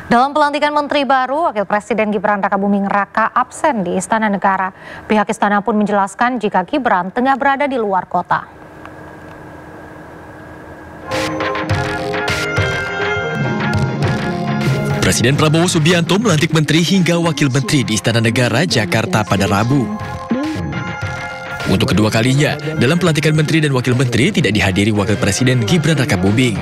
Dalam pelantikan Menteri baru, Wakil Presiden Gibran Rakabuming Raka absen di Istana Negara. Pihak istana pun menjelaskan jika Gibran tengah berada di luar kota. Presiden Prabowo Subianto melantik menteri hingga wakil menteri di Istana Negara, Jakarta pada Rabu. Untuk kedua kalinya, dalam pelantikan menteri dan wakil menteri tidak dihadiri Wakil Presiden Gibran Rakabuming.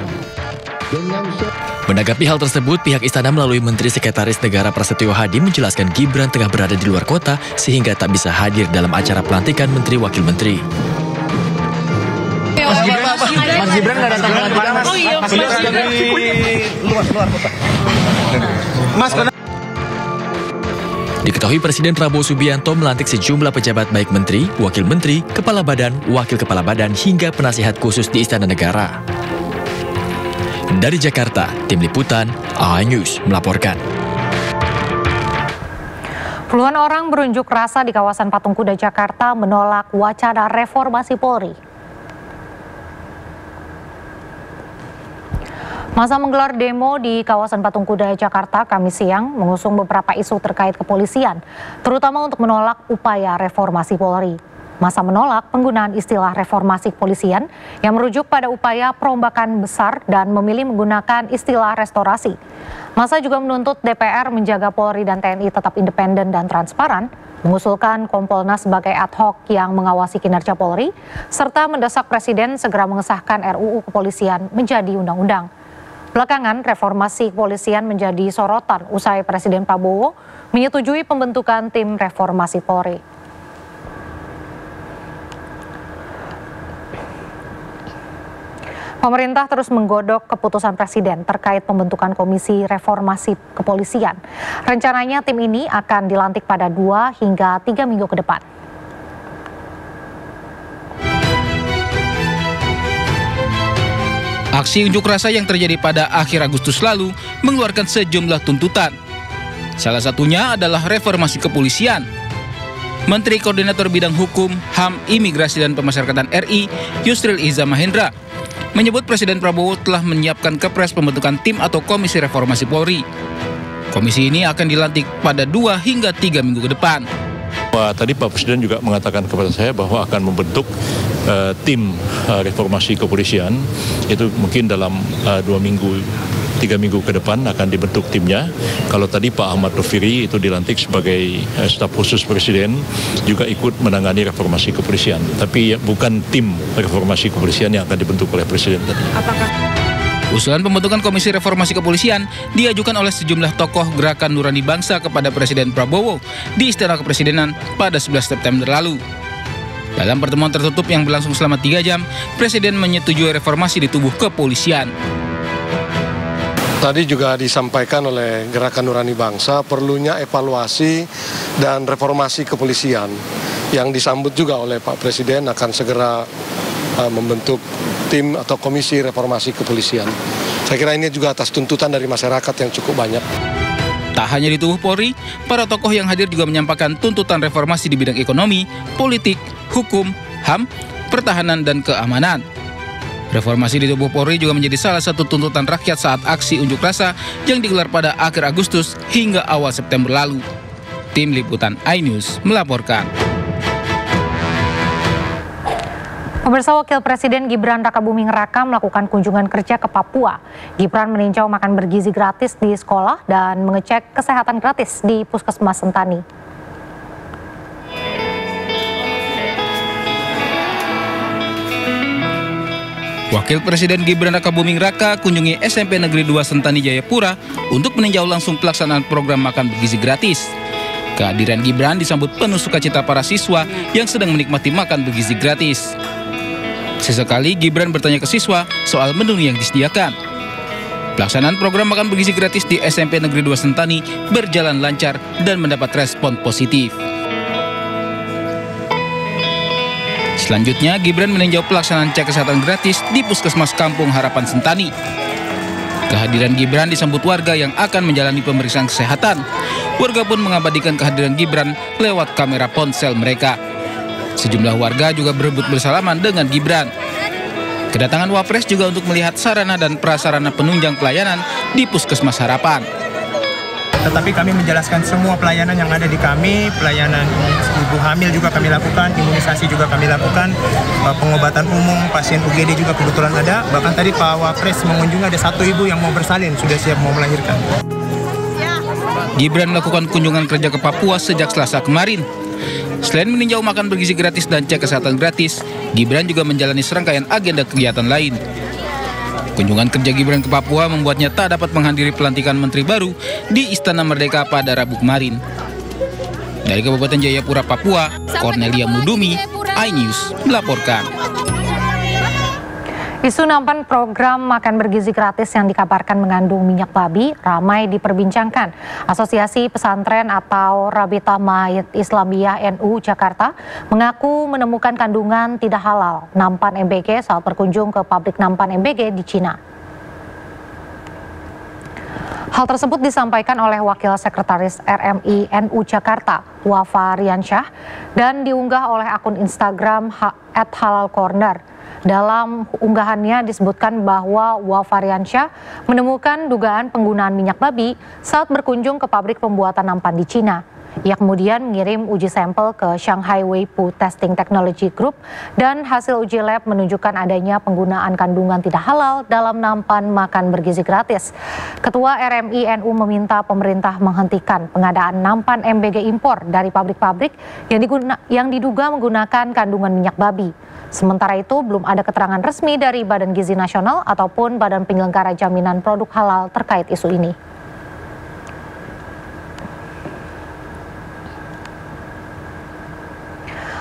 Menanggapi hal tersebut, pihak istana melalui Menteri Sekretaris Negara Prasetyo Hadi menjelaskan Gibran tengah berada di luar kota sehingga tak bisa hadir dalam acara pelantikan menteri wakil menteri. Mas Gibran nggak datang pelantikan, Mas. Oh iya, Mas Gibran dari luar kota. Mas, Diketahui Presiden Prabowo Subianto melantik sejumlah pejabat baik menteri, wakil menteri, kepala badan, wakil kepala badan hingga penasihat khusus di Istana Negara. Dari Jakarta, Tim Liputan, iNews melaporkan. Puluhan orang berunjuk rasa di kawasan Patung Kuda Jakarta menolak wacana reformasi Polri. Masa menggelar demo di kawasan Patung Kuda Jakarta Kamis siang mengusung beberapa isu terkait kepolisian, terutama untuk menolak upaya reformasi Polri. Masa menolak penggunaan istilah reformasi kepolisian yang merujuk pada upaya perombakan besar dan memilih menggunakan istilah restorasi. Masa juga menuntut DPR menjaga Polri dan TNI tetap independen dan transparan, mengusulkan Kompolnas sebagai ad hoc yang mengawasi kinerja Polri, serta mendesak Presiden segera mengesahkan RUU Kepolisian menjadi undang-undang. Belakangan, reformasi kepolisian menjadi sorotan usai Presiden Prabowo menyetujui pembentukan tim reformasi Polri. Pemerintah terus menggodok keputusan Presiden terkait pembentukan Komisi Reformasi Kepolisian. Rencananya tim ini akan dilantik pada 2 hingga 3 minggu ke depan. Aksi unjuk rasa yang terjadi pada akhir Agustus lalu mengeluarkan sejumlah tuntutan. Salah satunya adalah reformasi kepolisian. Menteri Koordinator Bidang Hukum, HAM, Imigrasi dan Pemasyarakatan RI, Yusril Iza Mahendra, menyebut Presiden Prabowo telah menyiapkan kepres pembentukan tim atau Komisi Reformasi Polri. Komisi ini akan dilantik pada 2 hingga 3 minggu ke depan. Tadi Pak Presiden juga mengatakan kepada saya bahwa akan membentuk tim reformasi kepolisian. Itu mungkin dalam 2 minggu, 3 minggu ke depan akan dibentuk timnya. Kalau tadi Pak Ahmad Doviri itu dilantik sebagai staf khusus Presiden, juga ikut menangani reformasi kepolisian. Tapi bukan tim reformasi kepolisian yang akan dibentuk oleh Presiden tadi. Usulan pembentukan Komisi Reformasi Kepolisian diajukan oleh sejumlah tokoh Gerakan Nurani Bangsa kepada Presiden Prabowo di Istana Kepresidenan pada 11 September lalu. Dalam pertemuan tertutup yang berlangsung selama 3 jam, Presiden menyetujui reformasi di tubuh kepolisian. Tadi juga disampaikan oleh Gerakan Nurani Bangsa perlunya evaluasi dan reformasi kepolisian yang disambut juga oleh Pak Presiden akan segera membentuk tim atau Komisi Reformasi Kepolisian. Saya kira ini juga atas tuntutan dari masyarakat yang cukup banyak. Tak hanya di tubuh Polri, para tokoh yang hadir juga menyampaikan tuntutan reformasi di bidang ekonomi, politik, hukum, HAM, pertahanan, dan keamanan. Reformasi di tubuh Polri juga menjadi salah satu tuntutan rakyat saat aksi unjuk rasa yang digelar pada akhir Agustus hingga awal September lalu. Tim Liputan iNews melaporkan. Pemirsa, Wakil Presiden Gibran Rakabuming Raka melakukan kunjungan kerja ke Papua. Gibran meninjau makan bergizi gratis di sekolah dan mengecek kesehatan gratis di Puskesmas Sentani. Wakil Presiden Gibran Rakabuming Raka kunjungi SMP Negeri 2 Sentani Jayapura untuk meninjau langsung pelaksanaan program makan bergizi gratis. Kehadiran Gibran disambut penuh sukacita para siswa yang sedang menikmati makan bergizi gratis. Sesekali Gibran bertanya ke siswa soal menu yang disediakan. Pelaksanaan program makan bergizi gratis di SMP Negeri 2 Sentani berjalan lancar dan mendapat respon positif. Selanjutnya, Gibran meninjau pelaksanaan cek kesehatan gratis di Puskesmas Kampung Harapan Sentani. Kehadiran Gibran disambut warga yang akan menjalani pemeriksaan kesehatan. Warga pun mengabadikan kehadiran Gibran lewat kamera ponsel mereka. Sejumlah warga juga berebut bersalaman dengan Gibran. Kedatangan Wapres juga untuk melihat sarana dan prasarana penunjang pelayanan di Puskesmas Harapan. tetapi kami menjelaskan semua pelayanan yang ada di kami, pelayanan ibu hamil juga kami lakukan, imunisasi juga kami lakukan, pengobatan umum, pasien UGD juga kebetulan ada. Bahkan tadi Pak Wapres mengunjungi ada satu ibu yang mau bersalin, sudah siap mau melahirkan. Gibran melakukan kunjungan kerja ke Papua sejak Selasa kemarin. Selain meninjau makan bergizi gratis dan cek kesehatan gratis, Gibran juga menjalani serangkaian agenda kegiatan lain. Kunjungan kerja Gibran ke Papua membuatnya tak dapat menghadiri pelantikan menteri baru di Istana Merdeka pada Rabu kemarin. Dari Kabupaten Jayapura, Papua, Cornelia Mudumi, iNews melaporkan. Isu nampan program makan bergizi gratis yang dikabarkan mengandung minyak babi ramai diperbincangkan. Asosiasi Pesantren atau Rabita Mahid Islamiyah NU Jakarta mengaku menemukan kandungan tidak halal nampan MBG saat berkunjung ke pabrik nampan MBG di Cina. Hal tersebut disampaikan oleh Wakil Sekretaris RMI NU Jakarta, Wafa Riansyah, dan diunggah oleh akun Instagram @halalcorner. Dalam unggahannya disebutkan bahwa Wafa Riansyah menemukan dugaan penggunaan minyak babi saat berkunjung ke pabrik pembuatan nampan di Cina. Ia kemudian mengirim uji sampel ke Shanghai Weipu Testing Technology Group dan hasil uji lab menunjukkan adanya penggunaan kandungan tidak halal dalam nampan makan bergizi gratis. Ketua RMI NU meminta pemerintah menghentikan pengadaan nampan MBG impor dari pabrik-pabrik yang diduga menggunakan kandungan minyak babi. Sementara itu belum ada keterangan resmi dari Badan Gizi Nasional ataupun Badan Penyelenggara Jaminan Produk Halal terkait isu ini.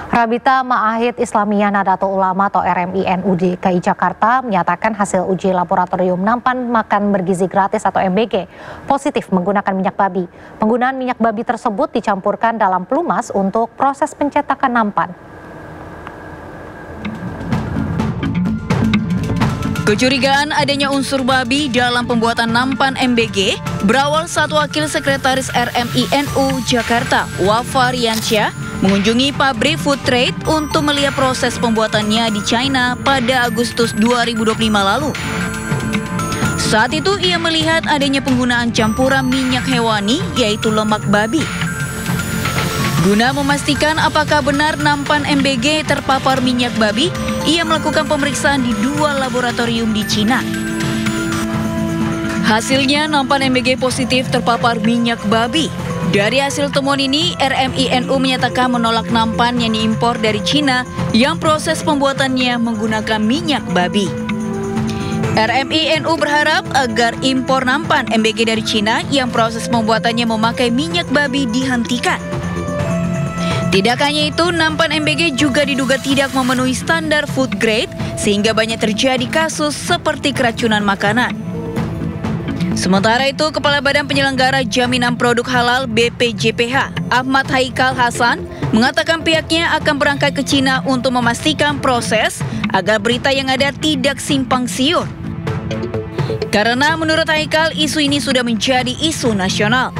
Rabita Mahid Islamiyah Nahdlatul Ulama atau RMI NU DKI Jakarta menyatakan hasil uji laboratorium nampan makan bergizi gratis atau MBG positif menggunakan minyak babi. Penggunaan minyak babi tersebut dicampurkan dalam pelumas untuk proses pencetakan nampan. Kecurigaan adanya unsur babi dalam pembuatan nampan MBG berawal saat Wakil Sekretaris RMI NU Jakarta, Wafa Riansyah, mengunjungi pabrik Food Trade untuk melihat proses pembuatannya di China pada Agustus 2025 lalu. Saat itu ia melihat adanya penggunaan campuran minyak hewani yaitu lemak babi. Guna memastikan apakah benar nampan MBG terpapar minyak babi, ia melakukan pemeriksaan di 2 laboratorium di Cina. Hasilnya nampan MBG positif terpapar minyak babi. Dari hasil temuan ini, RMI NU menyatakan menolak nampan yang diimpor dari Cina yang proses pembuatannya menggunakan minyak babi. RMI NU berharap agar impor nampan MBG dari Cina yang proses pembuatannya memakai minyak babi dihentikan. Tidak hanya itu, nampan MBG juga diduga tidak memenuhi standar food grade sehingga banyak terjadi kasus seperti keracunan makanan. Sementara itu, Kepala Badan Penyelenggara Jaminan Produk Halal BPJPH, Ahmad Haikal Hasan, mengatakan pihaknya akan berangkat ke Cina untuk memastikan proses agar berita yang ada tidak simpang siur. Karena menurut Haikal, isu ini sudah menjadi isu nasional.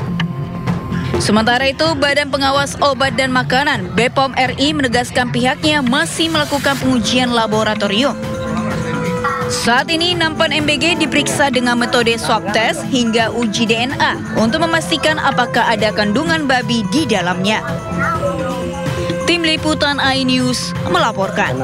Sementara itu, Badan Pengawas Obat dan Makanan BPOM RI menegaskan pihaknya masih melakukan pengujian laboratorium. Saat ini nampan MBG diperiksa dengan metode swab test hingga uji DNA untuk memastikan apakah ada kandungan babi di dalamnya. Tim Liputan iNews melaporkan.